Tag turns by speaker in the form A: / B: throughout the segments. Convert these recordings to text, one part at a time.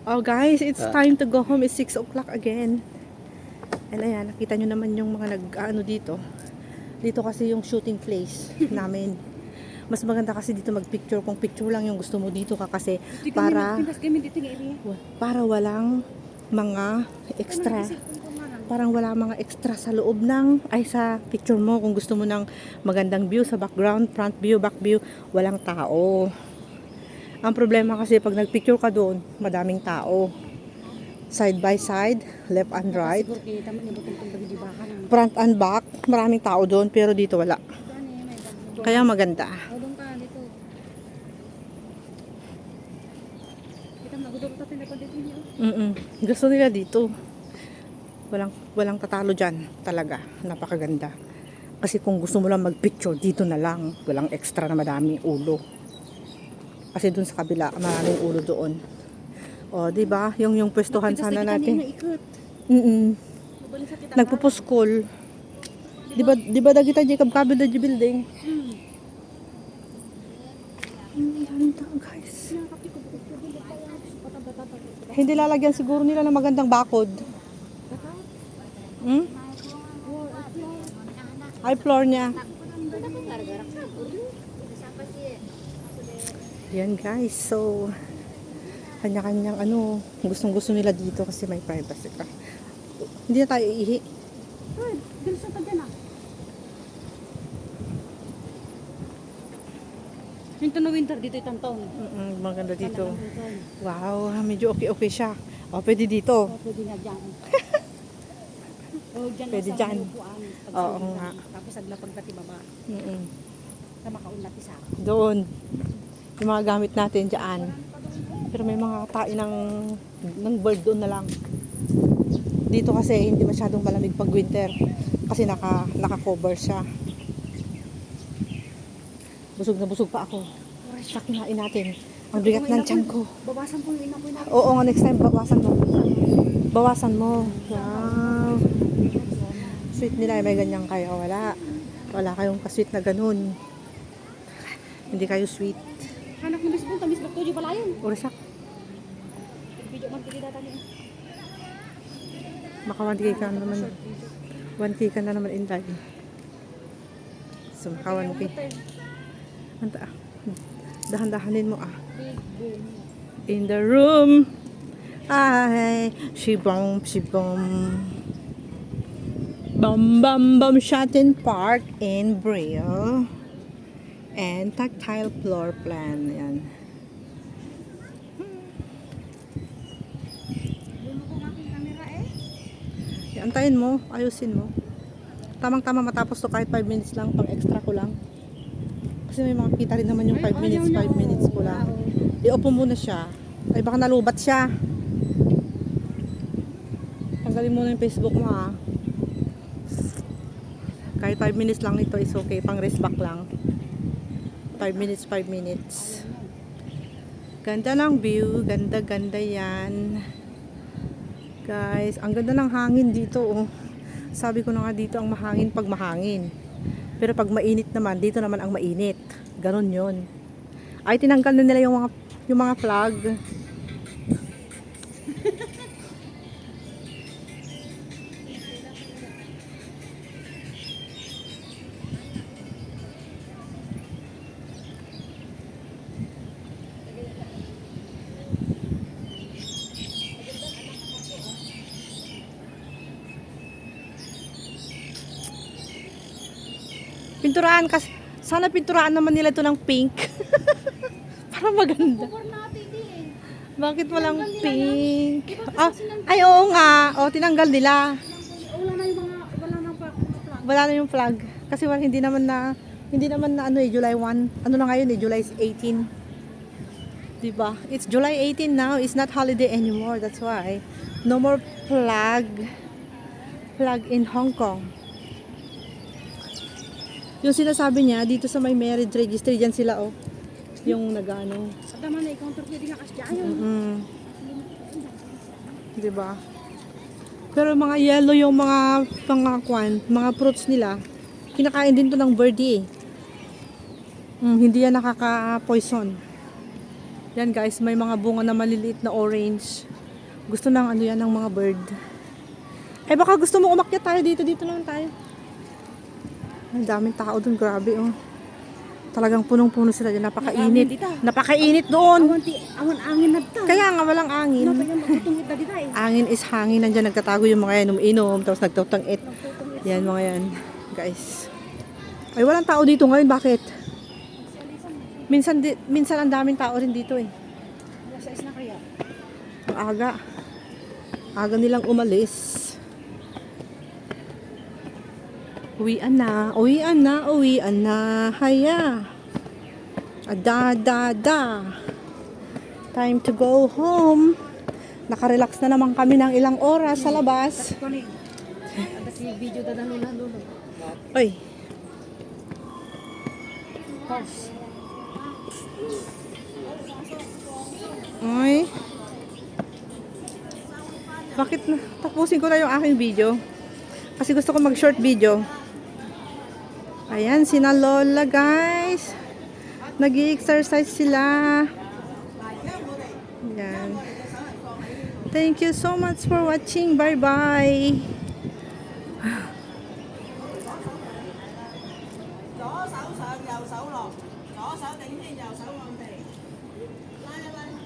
A: Oh guys, it's time to go home. It's 6 o'clock again. And ayan, nakita nyo naman yung mga nag-ano dito. Dito kasi yung shooting place namin. Mas maganda kasi dito mag-picture. Kung picture lang yung gusto mo dito ka kasi para walang mga extra. Parang wala mga extra sa loob ng, ay sa picture mo. Kung gusto mo ng magandang view sa background, front view, back view, walang tao. Ang problema kasi pag nagpicture ka doon, madaming tao. Side by side, left and right. Front and back, maraming tao doon, pero dito wala. Kaya maganda. Gusto nila dito. Walang tatalo dyan. Talaga, napakaganda. Kasi kung gusto mo lang magpicture, dito na lang. Walang extra na madaming ulo. Kasi dun sa kabila, maraming ulo doon. O, di ba? Yung pwestuhan sana natin. Nagpupuskol. Di ba dagita Jacob Cabinet building? Ganda, guys. Hindi lalagyan siguro nila ng magandang bakod. High floor niya. Yan guys, so kanya-kanyang gustong-gusto nila dito kasi may privacy ka. Hindi na tayo iihi.
B: Yung na winter dito itang taon.
A: Maganda dito. Wow, medyo okay siya. O, pwede dito.
B: Pwede na dyan.
A: Pwede dyan. Oo nga.
B: Tapos aglapag pati baba. Na makaunat isa.
A: Doon. Yung mga gamit natin dyan. Pero may mga tain ng bird doon na lang. Dito kasi hindi masyadong malamig pag winter. Kasi naka-cover siya. Busog na busog pa ako. Sa kinain natin. Ang bigat ng tiyan ko.
B: Bawasan po yung inapoy natin.
A: Oo nga, next time bawasan mo. Bawasan mo. Wow. Sweet nila, may ganyan kayo. Wala kayong kasweet na ganun. Hindi kayo sweet.
B: Anak ng bisbong, tamis bakto di pala yun.
A: Urisak.
B: Video magpili data niya.
A: Maka 1K ka na naman. 1K ka na naman in live. So, maka 1K. Dahan-dahanin mo In the room. Ay, shibong. Bum Shutting Park in Braille. And tactile floor plan. Yan. Antayin mo, ayusin mo. Tamang-tama matapos to kahit 5 minutes lang, pang extra ko lang. Kasi may mga kita rin naman yung 5 minutes ko lang. I-open muna siya. Ay baka nalubat siya. Tanggalin muna yung Facebook mo ha. Kahit 5 minutes lang ito is okay, pang rest back lang. 5 minutes. Ganda ng view, ganda yan. Guys, ang ganda ng hangin dito oh. Sabi ko na nga dito ang mahangin pag mahangin. Pero pag mainit naman, dito naman ang mainit. Ganon yun. Ay, tinanggal na nila yung mga flag. Pinturaan kasi, sana pinturaan naman nila ito ng pink. Para maganda. Bakit walang pink? Ay, oo nga. O, tinanggal nila. Wala na yung flag. Kasi hindi naman na July 1. Ano na ngayon July 18. Diba? It's July 18 now. It's not holiday anymore. That's why. No more flag in Hong Kong. Yung sinasabi niya, dito sa may marriage registry, dyan sila, oh. Yung nagano.
B: Sa naman na i-counter pwede nga kasi dyan.
A: Diba? Pero mga yellow yung mga fruits nila. Kinakain din to ng birdie eh. Hindi yan nakaka-poison. Yan guys, may mga bunga na maliliit na orange. Gusto ng ano yan ng mga bird. Eh baka gusto mo umakyat tayo dito. Dito lang tayo. Ang daming tao dun. Grabe oh. Talagang punong-puno sila dyan. Napakainit. Napakainit doon.
B: Awan angin na ta.
A: Kaya nga walang angin.
B: Napagyan magtutungit na dita eh.
A: Angin is hangin. Nandyan nagtatago yung mga yan. Umiinom. Tapos nagtutangit. Yan mga yan. Guys. Ay walang tao dito ngayon. Bakit? Minsan ang daming tao rin dito eh.
B: Alas 6 na kaya.
A: Ang aga. Aga nilang umalis. Uwian na. Uwian na. Uwian na. Haya. Da. Time to go home. Nakarelax na naman kami ng ilang oras sa labas.
B: Ito ni. Ada si video da na lolo.
A: Oy.
B: Pause.
A: Ay. Bakit na? Tapusin ko na yung aking video. Kasi gusto ko mag-short video. Ayan, sina Lola guys. Nag-i-exercise sila. Ayan. Thank you so much for watching. Bye-bye.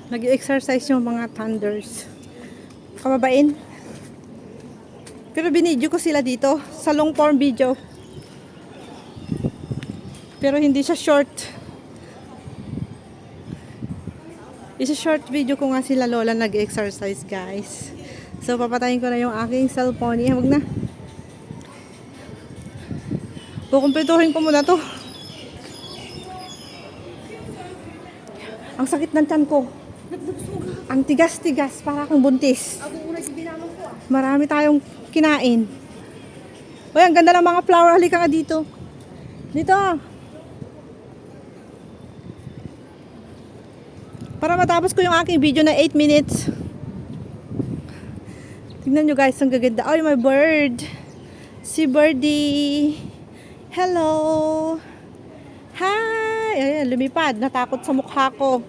A: Nag-exercise yung mga thunders. Kababain. Pero binidyo ko sila dito sa long form video. Pero hindi siya short. Isa short video ko nga sila Lola nag-exercise guys. So papatayin ko na yung aking cellphone. Huwag na. Kukumpletuhin ko muna to. Ang sakit ng tiyan ko. Ang tigas-tigas, para kang buntis.
B: Ako una si binalong ko ah.
A: Marami tayong kinain. Uy, ang ganda ng mga flower. Halika nga dito. Dito. Para matapos ko yung aking video na 8 minutes. Tignan nyo guys, ang gaganda. Ay, my bird. Si Birdie. Hello. Hi. Ayan, lumipad. Natakot sa mukha ko.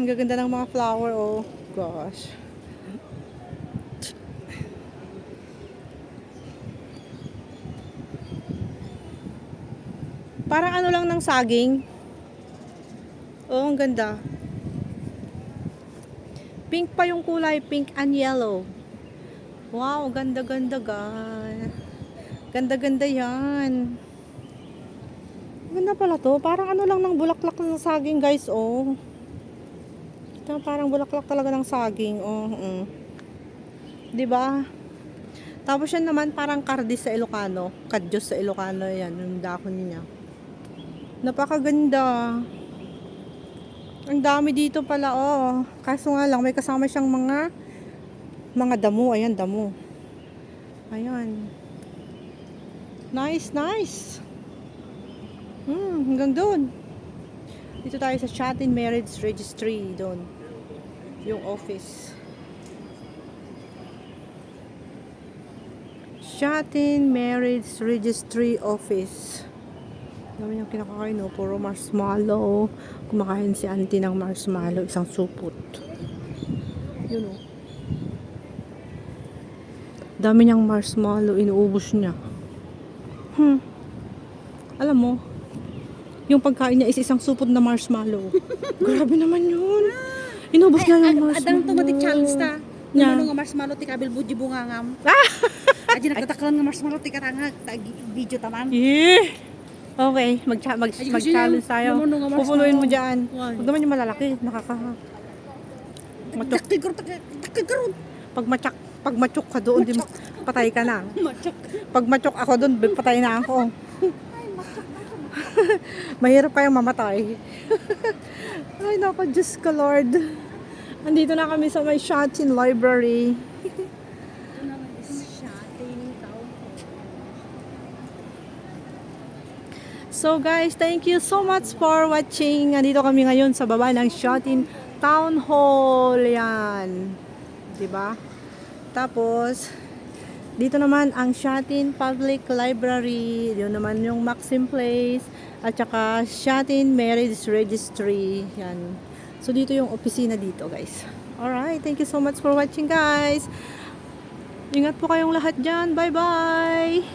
A: Gaganda ng mga flower, oh. Gosh. Parang ano lang ng saging. Oh, ang ganda. Pink pa yung kulay. Pink and yellow. Wow, ganda-ganda, guys. Ganda-ganda yan. Ganda pala to. Parang ano lang ng bulaklak ng saging, guys, oh. Ito, parang bulaklak talaga ng saging, oh. Diba? Tapos yan naman parang kardis sa Ilocano. Kadyos sa Ilocano, yan. Yung dahon niya. Napakaganda. Ang dami dito pala, oh. Kaso nga lang, may kasama siyang mga damo. Ayan, damo. Ayan. Nice, nice. Hanggang doon. Dito tayo sa Shatin Marriage Registry, doon. Yung office. Shatin Marriage Registry Office. Dami niyang kinakain, no? Puro marshmallow. Kumakain si auntie ng marshmallow. Isang supot. Yun, oh. Dami niyang marshmallow. Inuubos niya. Alam mo, yung pagkain niya is isang supot na marshmallow. Grabe naman yun. Inubos niya yung marshmallow.
B: Adang tumati challenge ta.
A: Nya.
B: Ano nga marshmallow ti kabil buji bungangam. Aji nagtataklan nga marshmallow ti karangag video taman.
A: Yeah. Okay, mag-challenge tayo. Pupunuin mo dyan. Huwag naman yung malalaki. Matok.
B: Takigaro.
A: Pag matsok ka doon, patay ka na.
B: Matok.
A: Pag matsok ako doon, patay na ako. Mahirap kayong mamatay. Ay, naku, Diyos ko, Lord. Andito na kami sa may Shatin Library. So guys, thank you so much for watching. Andito kami ngayon sa baba ng Shatin Town Hall. Yan. Diba? Tapos, Dito naman ang Shatin Public Library. Yun naman yung Maxim Place. At saka Shatin Marriage Registry. Yan. So dito yung opisina dito guys. Alright, thank you so much for watching guys. Ingat po kayong lahat dyan. Bye bye.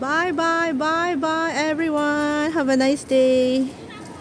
A: Bye bye bye bye everyone. Have a nice day.